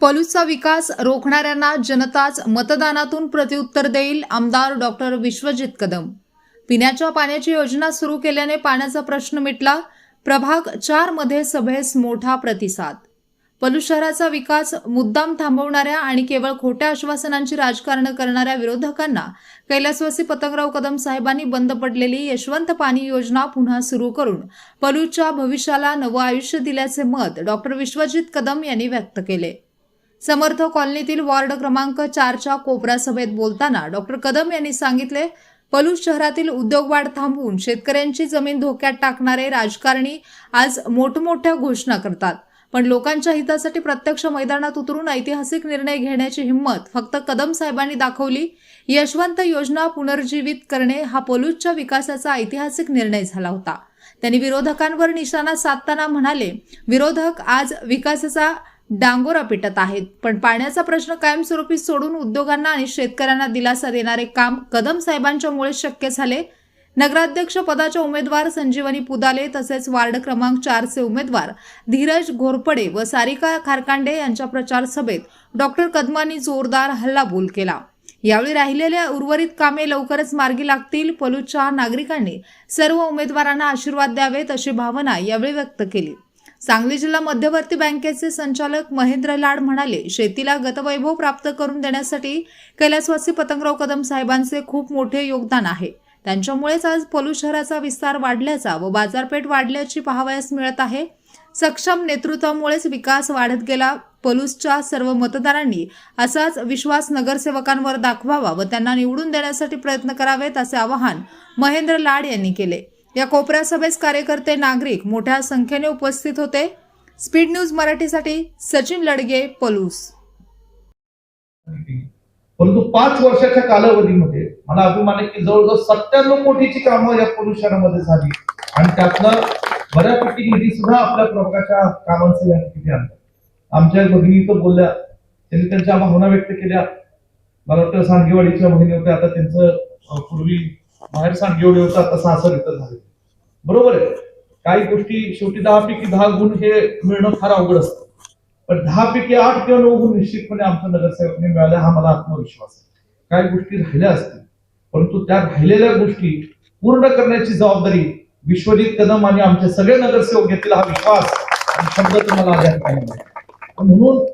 पलूसचा विकास रोखणाऱ्यांना जनताच मतदानातून प्रत्युत्तर देईल, आमदार डॉक्टर विश्वजित कदम. पिण्याच्या पाण्याची योजना सुरू केल्याने पाण्याचा प्रश्न मिटला. प्रभाग 4 मध्ये सभेस मोठा प्रतिसाद. पलूस शहराचा विकास मुद्दाम थांबवणाऱ्या आणि केवळ खोट्या आश्वासनांची राजकारण करणाऱ्या विरोधकांना कैलासवासी पतंगराव कदम साहेबांनी बंद पडलेली यशवंत पाणी योजना पुन्हा सुरू करून पलूसच्या भविष्याला नवं आयुष्य दिल्याचे मत डॉक्टर विश्वजित कदम यांनी व्यक्त केले. समर्थ कॉलनीतील वॉर्ड क्रमांक 4च्या कोपरा सभेत बोलताना डॉक्टर कदम यांनी सांगितले, पलूस शहरातील उद्योगवाढ थांबवून शेतकऱ्यांची जमीन धोक्यात टाकणारे राजकारणी आज मोठमोठ्या घोषणा करतात, पण लोकांच्या हितासाठी प्रत्यक्ष मैदानात उतरून ऐतिहासिक निर्णय घेण्याची हिंमत फक्त कदम साहेबांनी दाखवली. यशवंत योजना पुनर्जीवित करणे हा पलूसच्या विकासाचा ऐतिहासिक निर्णय झाला होता. त्यांनी विरोधकांवर निशाणा साधताना म्हणाले, विरोधक आज विकासाचा डांगोरा पिटत आहेत, पण पाण्याचा प्रश्न कायमस्वरूपी सोडून उद्योगांना आणि शेतकऱ्यांना दिलासा देणारे काम कदम साहेबांच्यामुळे शक्य झाले. नगराध्यक्ष पदाचे उमेदवार संजीवनी पुदाले तसेच वार्ड क्रमांक 4चे उमेदवार धीरज घोरपडे व सारिका खारकांडे यांच्या प्रचार सभेत डॉक्टर कदमांनी जोरदार हल्लाबोल केला. यावेळी राहिलेल्या उर्वरित कामे लवकरच मार्गी लागतील. पलूसच्या नागरिकांनी सर्व उमेदवारांना आशीर्वाद द्यावेत अशी भावना यावेळी व्यक्त केली. सांगली जिल्हा मध्यवर्ती बँकेचे संचालक महेंद्र लाड म्हणाले, शेतीला गतवैभव प्राप्त करून देण्यासाठी कैलासवासी पतंगराव कदम साहेबांचे खूप मोठे योगदान आहे. त्यांच्यामुळेच आज पलूस शहराचा विस्तार वाढल्याचा व बाजारपेठ वाढल्याची पाहावयास मिळत आहे. सक्षम नेतृत्वामुळेच विकास वाढत गेला. पलूसच्या सर्व मतदारांनी असाच विश्वास नगरसेवकांवर दाखवावा व त्यांना निवडून देण्यासाठी प्रयत्न करावेत असे आवाहन महेंद्र लाड यांनी केले. या कोपऱ्या सभेस कार्यकर्ते, नागरिक मोठ्या संख्येने उपस्थित होते. स्पीड न्यूज मराठीसाठी सचिन लडगे, पलूस. परंतु 5 वर्षाच्या कालावधीमध्ये मला अभिमान आहे की जवळजवळ 97 कोटीची कामं या पलूस शहरामध्ये झाली आणि त्यातलं बऱ्यापैकी निधी सुद्धा आपल्या प्रभागाच्या कामांचं या ठिकाणी आणलं. आमच्या भगिनी तर बोलल्या, त्यांनी त्यांच्या भावना व्यक्त केल्या. मला वाटतं सांगेवाडीच्या भगिनी होत्या, आता त्यांचं पूर्वी बाहेर सांगेवाडी होतं, आता सासर इथं झाले. बरोबर आहे, काही गोष्टी शेवटी 10 पैकी 10 गुण हे मिळणं फार अवघड असतं, पण 10 पैकी 8 किंवा 9 गुण निश्चितपणे आमच्या नगरसेवकांनी मिळाले, हा मला आत्मविश्वास आहे. काही गोष्टी राहिल्या असतील, परंतु त्या राहिलेल्या गोष्टी पूर्ण करण्याची जबाबदारी विश्वजित कदम आणि आमचे सगळे नगरसेवक घेतील, हा विश्वास आणि शब्द तुम्हाला या ठिकाणी म्हणून